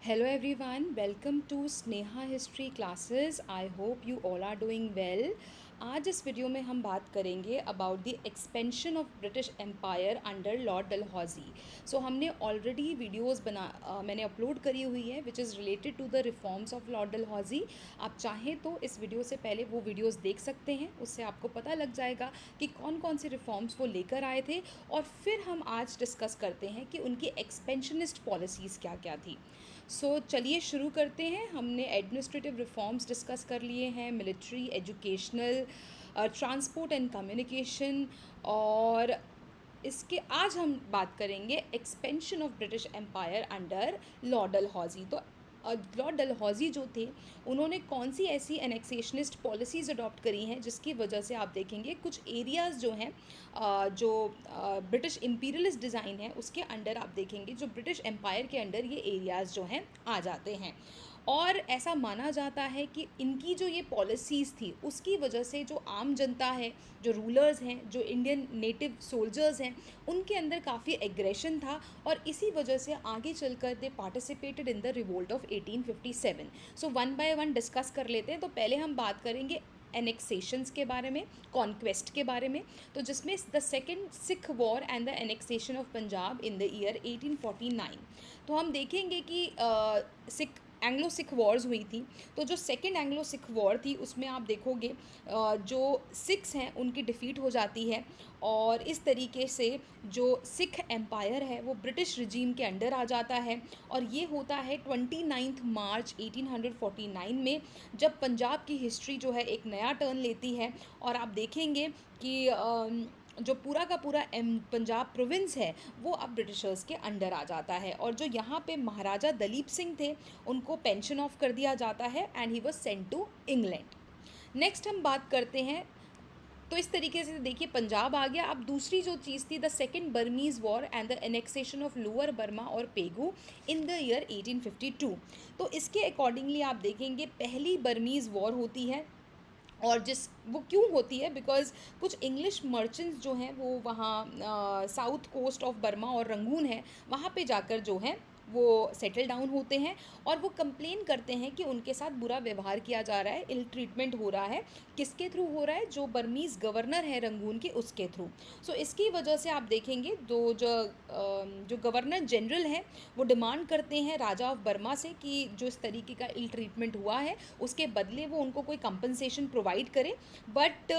Hello everyone, welcome to Sneha History Classes. I hope you all are doing well. आज इस video में हम बात करेंगे about the expansion of British empire under lord Dalhousie. So हमने already videos मैंने upload करी हुई है which is related to the reforms of lord Dalhousie. आप चाहें तो इस वीडियो से पहले वो वीडियोस देख सकते हैं, उससे आपको पता लग जाएगा कि कौन कौन से रिफॉर्म्स वो लेकर आए थे. और फिर हम आज डिस्कस करते हैं कि उनकी एक्सपेंशनिस्ट पॉलिसीज़ क्या क्या थी. चलिए शुरू करते हैं. हमने एडमिनिस्ट्रेटिव रिफॉर्म्स डिस्कस कर लिए हैं, military, educational, transport and communication, और इसके आज हम बात करेंगे expansion of British empire under lord Dalhousie. तो लॉर्ड डलहौजी जो थे उन्होंने कौन सी ऐसी एनेक्सेशनिस्ट पॉलिसीज़ अडॉप्ट करी हैं जिसकी वजह से आप देखेंगे कुछ एरियाज़ जो हैं जो ब्रिटिश इम्पीरियलिस्ट डिज़ाइन है उसके अंडर आप देखेंगे जो ब्रिटिश एम्पायर के अंडर ये एरियाज़ जो हैं आ जाते हैं. और ऐसा माना जाता है कि इनकी जो ये पॉलिसीज़ थी उसकी वजह से जो आम जनता है, जो रूलर्स हैं, जो इंडियन नेटिव सोल्जर्स हैं, उनके अंदर काफ़ी एग्रेशन था और इसी वजह से आगे चलकर they participated in the revolt of 1857. So one by one discuss कर लेते हैं. तो पहले हम बात करेंगे एनेक्सेशंस के बारे में, कॉन्क्वेस्ट के बारे में. तो जिसमें the second Sikh war and the annexation of Punjab in the year 1849. तो हम देखेंगे कि सिख एंग्लो सिख वॉर्स हुई थी. तो जो सेकेंड एंग्लो सिख वॉर थी उसमें आप देखोगे जो सिख्स हैं उनकी डिफ़ीट हो जाती है और इस तरीके से जो सिख एम्पायर है वो ब्रिटिश रिजीम के अंडर आ जाता है. और ये होता है 29 मार्च 1849 में, जब पंजाब की हिस्ट्री जो है एक नया टर्न लेती है. और आप देखेंगे कि जो पूरा का पूरा पंजाब प्रोविंस है वो अब ब्रिटिशर्स के अंडर आ जाता है. और जो यहाँ पे महाराजा दलीप सिंह थे उनको पेंशन ऑफ कर दिया जाता है and he was sent to England. Next हम बात करते हैं. तो इस तरीके से देखिए पंजाब आ गया. अब दूसरी जो चीज़ थी the second Burmese war and the annexation of lower Burma और पेगू इन द ईयर 1852. तो इसके अकॉर्डिंगली आप देखेंगे पहली बर्मीज़ वॉर होती है. और वो क्यों होती है, बिकॉज़ कुछ इंग्लिश मर्चेंट्स जो हैं वो वहाँ साउथ कोस्ट ऑफ बर्मा और रंगून है वहाँ पे जाकर जो है वो सेटल डाउन होते हैं और वो कंप्लेन करते हैं कि उनके साथ बुरा व्यवहार किया जा रहा है, इल ट्रीटमेंट हो रहा है. किसके थ्रू हो रहा है? जो बर्मीज़ गवर्नर है रंगून के उसके थ्रू. सो इसकी वजह से आप देखेंगे जो गवर्नर जनरल हैं वो डिमांड करते हैं राजा ऑफ बर्मा से कि जो इस तरीके का इल ट्रीटमेंट हुआ है उसके बदले वो उनको कोई कंपनसेशन प्रोवाइड करे. बट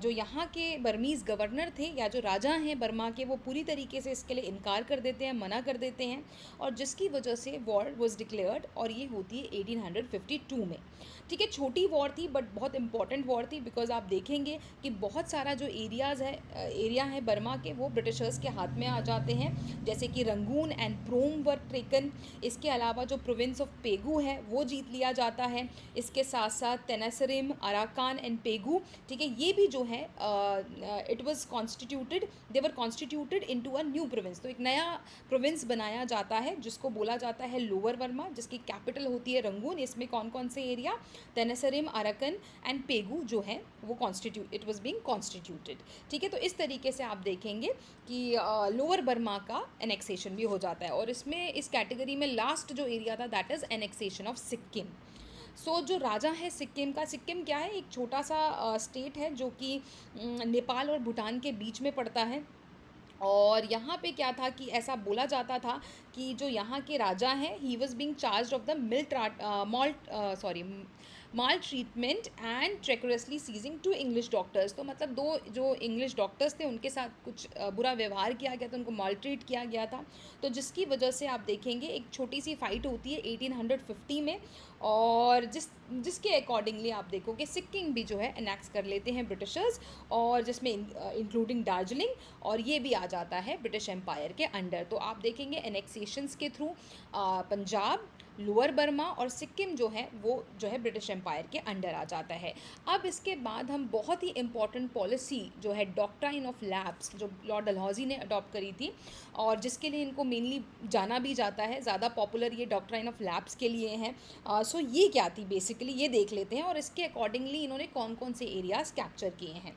जो यहाँ के बर्मीज़ गवर्नर थे या जो राजा हैं बर्मा के वो पूरी तरीके से इसके लिए इनकार कर देते हैं, मना कर देते हैं. और जिसकी वजह से वॉर वाज डिक्लेयर्ड और ये होती है 1852 में. ठीक है, छोटी वॉर थी बट बहुत इंपॉर्टेंट वॉर थी बिकॉज आप देखेंगे कि बहुत सारा जो एरिया है बर्मा के वो ब्रिटिशर्स के हाथ में आ जाते हैं, जैसे कि Rangoon and Prome were taken. इसके अलावा जो प्रोविंस ऑफ पेगू है वो जीत लिया जाता है. इसके साथ साथ तेनासरिम, अराकान एंड पेगू, ठीक है, ये भी जो है it was constituted, they were constituted into a new province. तो एक नया प्रोविंस बनाया जाता है जिसको बोला जाता है लोअर बर्मा, जिसकी कैपिटल होती है रंगून. इसमें कौन कौन से एरिया? तेनासरिम, अराकन एंड पेगू जो है वो इट वाज बीइंग कॉन्स्टिट्यूटेड. ठीक है, तो इस तरीके से आप देखेंगे कि लोअर बर्मा का एनेक्सेशन भी हो जाता है. और इसमें इस कैटेगरी में लास्ट जो एरिया था that is annexation of Sikkim. जो राजा है सिक्किम का, सिक्किम क्या है? एक छोटा सा स्टेट है जो कि नेपाल और भूटान के बीच में पड़ता है. और यहाँ पे क्या था कि ऐसा बोला जाता था कि जो यहाँ के राजा हैं he was being charge of the maltreatment and treacherously seizing to English doctors. तो मतलब दो जो इंग्लिश डॉक्टर्स थे उनके साथ कुछ बुरा व्यवहार किया गया था, उनको माल ट्रीट किया गया था. तो जिसकी वजह से आप देखेंगे एक छोटी सी फाइट होती है 1850 में. और जिसके अकॉर्डिंगली आप देखोगे सिक्किम भी जो है एनेक्स कर लेते हैं ब्रिटिशर्स, और जिसमें इंक्लूडिंग दार्जिलिंग, और ये भी आ जाता है ब्रिटिश एम्पायर के अंडर. तो आप देखेंगे एनेक्सेशंस के थ्रू पंजाब, लोअर बर्मा और सिक्किम जो है वो जो है ब्रिटिश एम्पायर के अंडर आ जाता है. अब इसके बाद हम बहुत ही इंपॉर्टेंट पॉलिसी जो है डॉक्ट्राइन ऑफ लैप्स जो लॉर्ड डलहौजी ने अडॉप्ट करी थी और जिसके लिए इनको मेनली जाना भी जाता है, ज़्यादा पॉपुलर ये डॉक्ट्राइन ऑफ लैप्स के लिए हैं. ये क्या थी बेसिकली ये देख लेते हैं और इसके अकॉर्डिंगली इन्होंने कौन कौन से एरियाज़ कैप्चर किए हैं.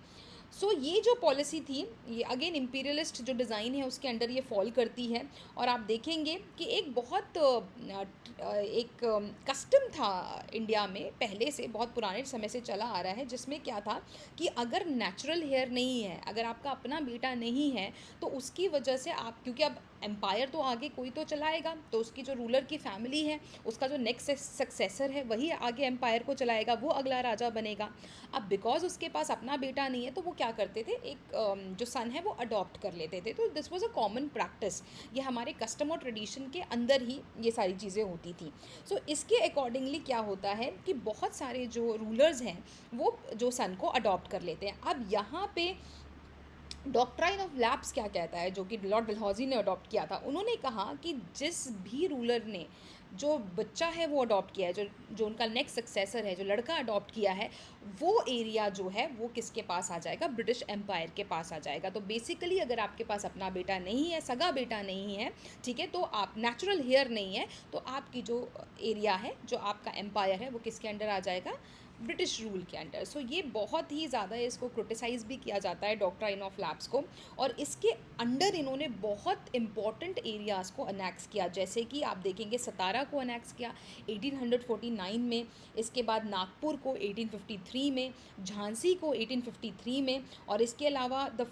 सो ये जो पॉलिसी थी, ये अगेन इम्पीरियलिस्ट जो डिज़ाइन है उसके अंडर ये फॉल करती है। और आप देखेंगे कि एक बहुत एक कस्टम था इंडिया में पहले से, बहुत पुराने समय से चला आ रहा है, जिसमें क्या था कि अगर नेचुरल हेयर नहीं है, अगर आपका अपना बेटा नहीं है, तो उसकी वजह से आप, क्योंकि अब एम्पायर तो आगे कोई तो चलाएगा, तो उसकी जो रूलर की फैमिली है, उसका जो नेक्स्ट सक्सेसर है वही आगे एम्पायर को चलाएगा, वो अगला राजा बनेगा। अब बिकॉज उसके पास अपना बेटा नहीं है, तो वो क्या करते थे, एक जो सन है वो अडॉप्ट कर लेते थे। तो this was a common practice, ये हमारे कस्टम और ट्रेडिशन के अंदर ही ये सारी चीज़ें होती थी। सो इसके अकॉर्डिंगली क्या होता है कि बहुत सारे जो रूलर्स हैं वो जो सन को अडॉप्ट कर लेते हैं। अब यहाँ पे डॉक्ट्राइन ऑफ लैप्स क्या कहता है, जो कि लॉर्ड डलहौजी ने अडॉप्ट किया था। उन्होंने कहा कि जिस भी रूलर ने जो बच्चा है वो अडॉप्ट किया है, जो जो उनका नेक्स्ट सक्सेसर है, जो लड़का अडॉप्ट किया है, वो एरिया जो है वो किसके पास आ जाएगा, ब्रिटिश एम्पायर के पास आ जाएगा। तो बेसिकली अगर आपके पास अपना बेटा नहीं है, सगा बेटा नहीं है, ठीक है, तो आप नेचुरल हेयर नहीं है, तो आपकी जो एरिया है, जो आपका एम्पायर है, वो किसके अंडर आ जाएगा, ब्रिटिश रूल के अंडर। सो ये बहुत ही ज़्यादा इसको क्रिटिसाइज़ भी किया जाता है डॉक्ट्राइन ऑफ लैप्स को। और इसके अंडर इन्होंने बहुत इंपॉर्टेंट एरियाज़ को अनेक्स किया, जैसे कि आप देखेंगे सतारा को अनेक्स किया 1849 में, इसके बाद नागपुर को 1853 में, झांसी को 1853 में, और इसके अलावा the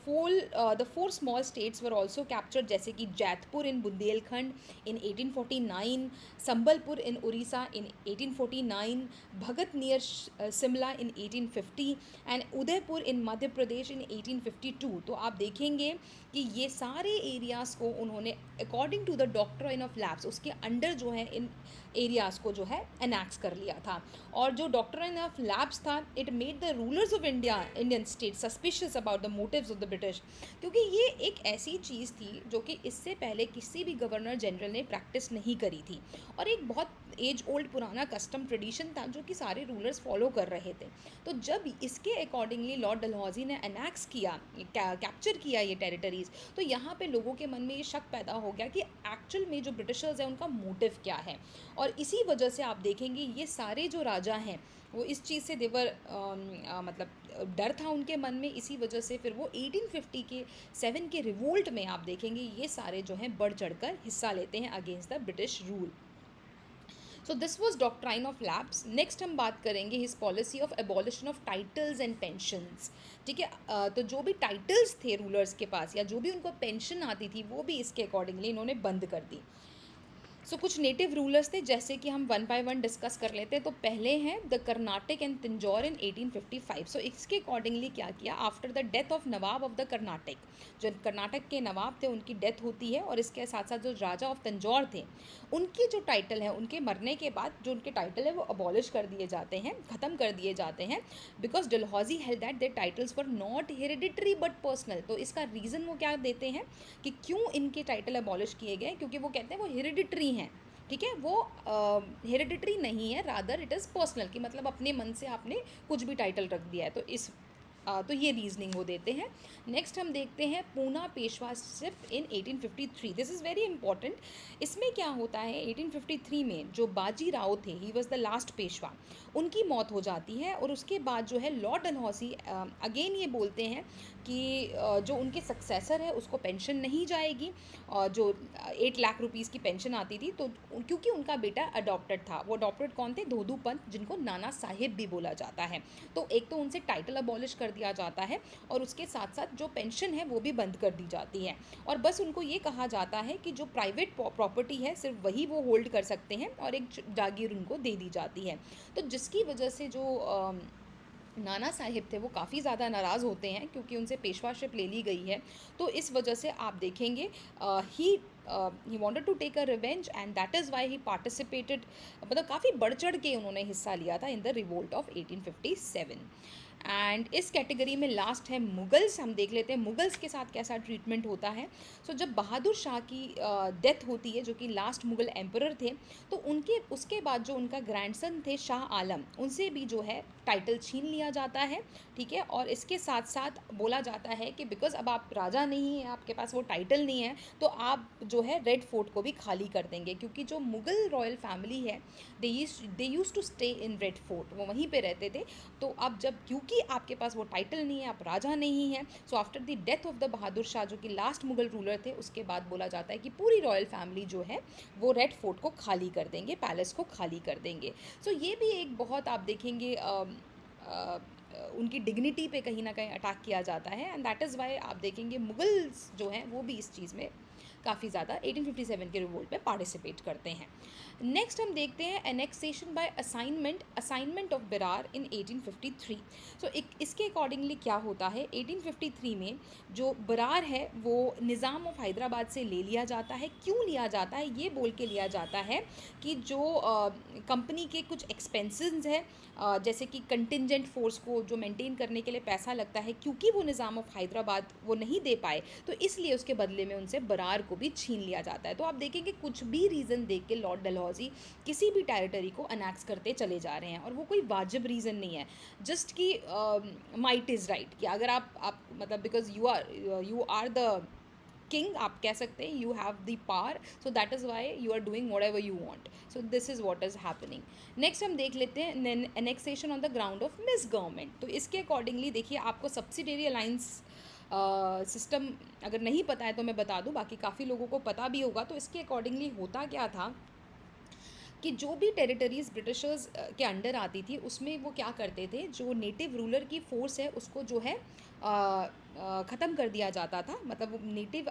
four small states were also captured, जैसे कि Jaitpur in Bundelkhand in 1849, Sambalpur in Orissa in 1849, Bhagat near Shimla in 1850 and Udaipur in Madhya Pradesh in 1852। तो आप देखेंगे कि ये सारे एरियाज़ को उन्होंने according to the doctrine of lapse उसके अंडर जो है इन एरियाज़ को जो है एनेक्स कर लिया था। और जो डॉक्ट्राइन ऑफ लैप्स था, it made the rulers of Indian state suspicious about the motives of the British, क्योंकि ये एक ऐसी चीज़ थी जो कि इससे पहले किसी भी गवर्नर जनरल ने प्रैक्टिस नहीं करी थी, और एक बहुत एज ओल्ड पुराना कस्टम ट्रेडिशन था जो कि सारे रूलर्स फॉलो कर रहे थे। तो जब इसके अकॉर्डिंगली लॉर्ड डलहौजी ने अनेक्स किया, कैप्चर किया ये टेरिटरीज़, तो यहाँ पे लोगों के मन में ये शक पैदा हो गया कि एक्चुअल में जो ब्रिटिशर्स हैं उनका मोटिव क्या है। और इसी वजह से आप देखेंगे ये सारे जो राजा हैं वो इस चीज़ से देवर मतलब डर था उनके मन में, इसी वजह से फिर वो 1850 के 7 के रिवोल्ट में आप देखेंगे ये सारे जो हैं बढ़ चढ़कर हिस्सा लेते हैं against the British rule. So this was doctrine of lapse. Next हम बात करेंगे his policy of abolition of titles and pensions. ठीक है, तो जो भी टाइटल्स थे रूलर्स के पास या जो भी उनको पेंशन आती थी वो भी इसके अकॉर्डिंगली इन्होंने बंद कर दी। सो कुछ नेटिव रूलर्स थे, जैसे कि हम वन बाय वन डिस्कस कर लेते हैं। तो पहले हैं द कर्नाटक एंड तंजौर इन 1855। सो इसके अकॉर्डिंगली क्या किया, after the death of Nawab of the Karnataka, जो कर्नाटक के नवाब थे उनकी डेथ होती है, और इसके साथ साथ जो राजा ऑफ तंजौर थे उनकी जो टाइटल है, उनके मरने के बाद जो उनके टाइटल है वो अबॉलिश कर दिए जाते हैं, ख़त्म कर दिए जाते हैं, because Dalhousie held that their titles were not hereditary but personal. तो इसका रीज़न वो क्या देते हैं कि क्यों इनके टाइटल अबॉलिश किए गए, क्योंकि वो कहते हैं वो हेरिडिटरी हैं। ठीक है, वो हेरिडिटरी नहीं है, रादर इट इज़ पर्सनल, कि मतलब अपने मन से आपने कुछ भी टाइटल रख दिया है, तो इस तो ये रीजनिंग वो देते हैं। नेक्स्ट हम देखते हैं पूना पेशवाशिप इन 1853। This is very important. इसमें क्या होता है, 1853 में जो बाजी राव थे, he was the last Peshwa, उनकी मौत हो जाती है, और उसके बाद जो है लॉर्ड डलहौसी अगेन ये बोलते हैं कि जो उनके सक्सेसर है उसको पेंशन नहीं जाएगी, और जो 8 लाख रुपीज़ की पेंशन आती थी, तो क्योंकि उनका बेटा अडॉप्टेड था। वो अडॉप्टेड कौन थे, धोधू पंत, जिनको नाना साहिब भी बोला जाता है। तो एक तो उनसे टाइटल अबॉलिश कर दिया जाता है, और उसके साथ साथ जो पेंशन है वो भी बंद कर दी जाती है, और बस उनको ये कहा जाता है कि जो प्राइवेट प्रॉपर्टी है सिर्फ वही वो होल्ड कर सकते हैं, और एक जागीर उनको दे दी जाती है। तो जिसकी वजह से जो नाना साहिब थे वो काफ़ी ज़्यादा नाराज़ होते हैं, क्योंकि उनसे पेशवाशिप ले ली गई है। तो इस वजह से आप देखेंगे he wanted to take a revenge, and that is why he participated, मतलब काफ़ी बढ़ चढ़ के उन्होंने हिस्सा लिया था in the revolt of 1857। And इस कैटेगरी में लास्ट है मुगल्स। हम देख लेते हैं मुगल्स के साथ कैसा ट्रीटमेंट होता है। सो जब बहादुर शाह की डेथ होती है, जो कि लास्ट मुगल एम्परर थे, तो उनके उसके बाद जो उनका ग्रैंडसन थे शाह आलम, उनसे भी जो है टाइटल छीन लिया जाता है। ठीक है, और इसके साथ साथ बोला जाता है कि बिकॉज अब आप राजा नहीं हैं, आपके पास वो टाइटल नहीं है, तो आप जो है रेड फोर्ट को भी खाली कर देंगे, क्योंकि जो मुगल रॉयल फैमिली है they use to stay in Red Fort, वो वहीं पे रहते थे। तो अब जब क्योंकि क्योंकि आपके पास वो टाइटल नहीं है, आप राजा नहीं हैं, so after the death of the Bahadur Shah जो कि लास्ट मुगल रूलर थे, उसके बाद बोला जाता है कि पूरी रॉयल फैमिली जो है वो रेड फोर्ट को खाली कर देंगे, पैलेस को खाली कर देंगे। सो ये भी एक बहुत आप देखेंगे उनकी डिग्निटी पे कहीं ना कहीं अटैक किया जाता है, एंड दैट इज़ वाई आप देखेंगे मुगल्स जो हैं वो भी इस चीज़ में काफ़ी ज़्यादा 1857 के रिवोल्ट में पार्टिसिपेट करते हैं। नेक्स्ट हम देखते हैं एनेक्सेशन बाय असाइनमेंट ऑफ बिरार इन 1853। सो इसके अकॉर्डिंगली क्या होता है, 1853 में जो बिरार है वो निज़ाम ऑफ हैदराबाद से ले लिया जाता है। क्यों लिया जाता है, ये बोल के लिया जाता है कि जो कंपनी के कुछ एक्सपेंसेस हैं, जैसे कि कंटिजेंट फोर्स को जो मेंटेन करने के लिए पैसा लगता है, क्योंकि वो निज़ाम ऑफ हैदराबाद वो नहीं दे पाए, तो इसलिए उसके बदले में उनसे बरार को भी छीन लिया जाता है। तो आप देखेंगे कुछ भी रीज़न देख के लॉर्ड डलहौजी किसी भी टेरिटरी को अनेक्स करते चले जा रहे हैं, और वो कोई वाजिब रीज़न नहीं है, जस्ट कि माइट इज़ राइट, कि अगर आप मतलब because you are the king, आप कह सकते हैं, you have the power, so that is why you are doing whatever you want. So this is what is happening. Next हम देख लेते हैं annexation on the ground of misgovernment. तो इसके अकॉर्डिंगली देखिए, आपको सब्सिडरी अलाइंस सिस्टम अगर नहीं पता है तो मैं बता दूं, बाकी काफ़ी लोगों को पता भी होगा। तो इसके अकॉर्डिंगली होता क्या था कि जो भी टेरिटरीज़ ब्रिटिशर्स के अंडर आती थी, उसमें वो क्या करते थे, जो नेटिव रूलर की फ़ोर्स है उसको जो है ख़त्म कर दिया जाता था। मतलब नेटिव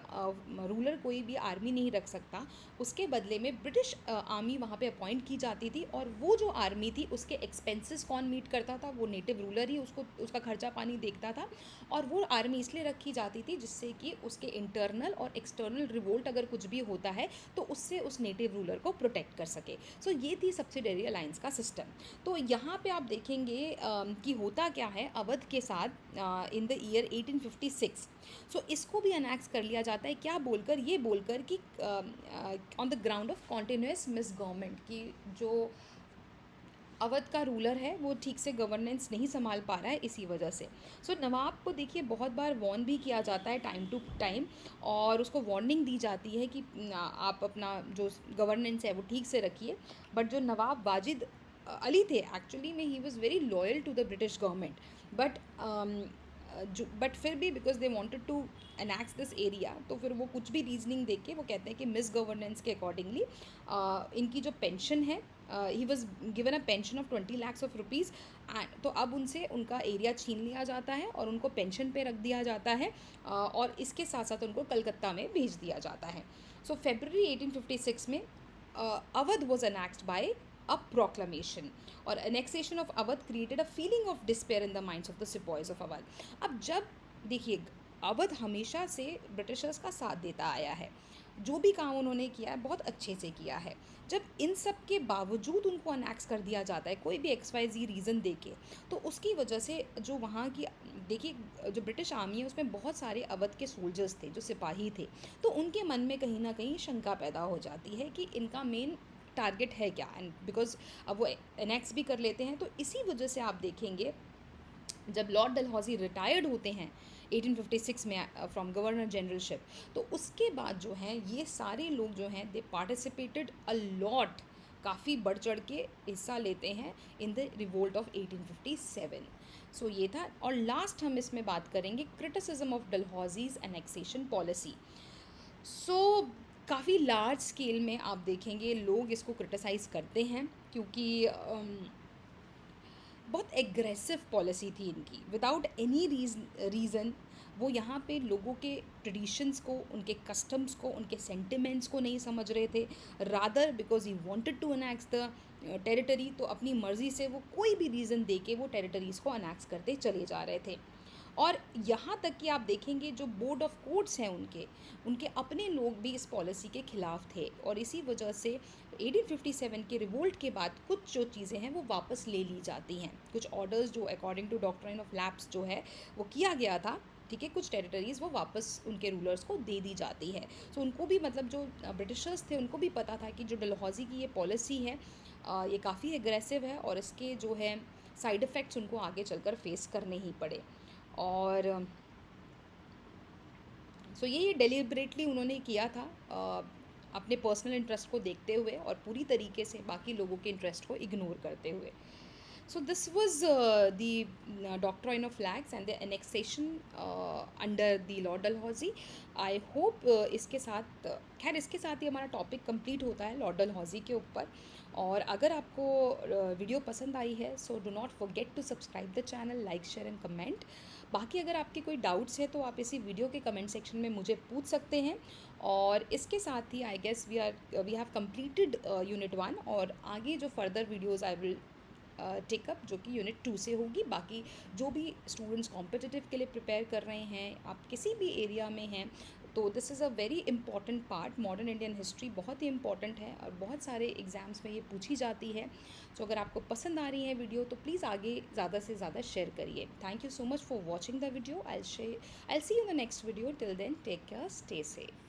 रूलर कोई भी आर्मी नहीं रख सकता, उसके बदले में ब्रिटिश आर्मी वहाँ पे अपॉइंट की जाती थी, और वो जो आर्मी थी उसके एक्सपेंसेस कौन मीट करता था, वो नेटिव रूलर ही उसको उसका खर्चा पानी देखता था। और वो आर्मी इसलिए रखी जाती थी जिससे कि उसके इंटरनल और एक्सटर्नल रिवोल्ट अगर कुछ भी होता है तो उससे उस नेटिव रूलर को प्रोटेक्ट कर सके। सो ये थी सब्सिडरी अलायंस का सिस्टम। तो यहाँ पे आप देखेंगे कि होता क्या है अवध के साथ इन द ईयर 1856। सो इसको भी अनेक्स कर लिया जाता है, क्या बोलकर, ये बोलकर कि on the ground of continuous miss government, की जो अवध का रूलर है वो ठीक से गवर्नेंस नहीं संभाल पा रहा है इसी वजह से। सो नवाब को देखिए बहुत बार वार्न भी किया जाता है टाइम टू टाइम, और उसको वार्निंग दी जाती है कि आप अपना जो गवर्नेंस है वो ठीक से रखिए। बट जो नवाब वाजिद अली थे, एक्चुअली में he was very loyal to the British government, but but फिर भी because they wanted to annex this area, तो फिर वो कुछ भी रीजनिंग देख के वो कहते हैं कि मिस गवर्नेंस के अकॉर्डिंगली इनकी जो पेंशन है, he was given a pension of 20 lakhs of rupees, तो अब उनसे उनका एरिया छीन लिया जाता है और उनको पेंशन पे रख दिया जाता है, और इसके साथ साथ उनको कलकत्ता में भेज दिया जाता है। सो February 1856 में Awadh was annexed by a proclamation, और annexation of Awadh created a feeling of despair in the minds of the sepoys of Awadh. अब जब देखिए, अवध हमेशा से ब्रिटिशर्स का साथ देता आया है, जो भी काम उन्होंने किया है बहुत अच्छे से किया है। जब इन सब के बावजूद उनको अनेक्स कर दिया जाता है कोई भी XYZ रीज़न दे के, तो उसकी वजह से जो वहाँ की, देखिए जो ब्रिटिश आर्मी है उसमें बहुत सारे अवध के सोल्जर्स थे, जो सिपाही थे, तो उनके मन में कहीं ना कहीं शंका पैदा हो जाती है कि इनका मेन टारगेट है क्या, एंड बिकॉज अब वो एनेक्स भी कर लेते हैं। तो इसी वजह से आप देखेंगे जब लॉर्ड डलहौजी रिटायर्ड होते हैं 1856 में फ्रॉम गवर्नर जनरलशिप, तो उसके बाद जो हैं ये सारे लोग जो हैं दे पार्टिसिपेटेड अ लॉट, काफ़ी बढ़ चढ़ के हिस्सा लेते हैं इन द रिवोल्ट ऑफ 1857। सो ये था। और लास्ट हम इसमें बात करेंगे क्रिटिसिज्म ऑफ डलहौजीज एनेक्सेशन पॉलिसी। सो काफ़ी लार्ज स्केल में आप देखेंगे लोग इसको क्रिटिसाइज़ करते हैं, क्योंकि बहुत एग्रेसिव पॉलिसी थी इनकी, विदाउट एनी रीज़न। वो यहाँ पे लोगों के ट्रेडिशंस को, उनके कस्टम्स को, उनके सेंटिमेंट्स को नहीं समझ रहे थे, rather because he wanted to annex the territory, तो अपनी मर्ज़ी से वो कोई भी रीज़न दे के वो टेरिटरीज़ को अनेक्स करते चले जा रहे थे। और यहाँ तक कि आप देखेंगे जो बोर्ड ऑफ कोर्ट्स हैं उनके उनके अपने लोग भी इस पॉलिसी के ख़िलाफ़ थे, और इसी वजह से 1857 के रिवोल्ट के बाद कुछ जो चीज़ें हैं वो वापस ले ली जाती हैं। कुछ ऑर्डर्स जो according to doctrine of lapse जो है वो किया गया था, ठीक है, कुछ टेरिटरीज़ वो वापस उनके रूलर्स को दे दी जाती है। सो उनको भी, मतलब जो ब्रिटिशर्स थे उनको भी पता था कि जो डलहौजी की ये पॉलिसी है ये काफ़ी एग्रेसिव है, और इसके जो है साइड इफ़ेक्ट्स उनको आगे चलकर फेस करने ही पड़े। और सो ये डेलिबरेटली उन्होंने किया था अपने पर्सनल इंटरेस्ट को देखते हुए और पूरी तरीके से बाकी लोगों के इंटरेस्ट को इग्नोर करते हुए। So this was the doctrine of flags and the annexation under the Lord Dalhousie. I hope इसके साथ खैर इसके साथ ही हमारा टॉपिक कंप्लीट होता है लॉर्ड डलहौजी के ऊपर। और अगर आपको वीडियो पसंद आई है so do not forget to subscribe the channel, like share and comment. बाकी अगर आपके कोई डाउट्स है तो आप इसी वीडियो के कमेंट सेक्शन में मुझे पूछ सकते हैं। और इसके साथ ही I guess we have completed unit 1, और आगे जो further videos I will take up जो कि यूनिट 2 से होगी। बाकी जो भी स्टूडेंट्स कॉम्पिटिटिव के लिए प्रिपेयर कर रहे हैं, आप किसी भी एरिया में हैं, तो this is a very important part. Modern Indian history बहुत ही इंपॉर्टेंट है और बहुत सारे एग्ज़ाम्स में ये पूछी जाती है। तो अगर आपको पसंद आ रही है वीडियो तो प्लीज़ आगे ज़्यादा से ज़्यादा शेयर करिए। Thank you so much for watching the video. I see you in the next video. Till then take care, stay safe.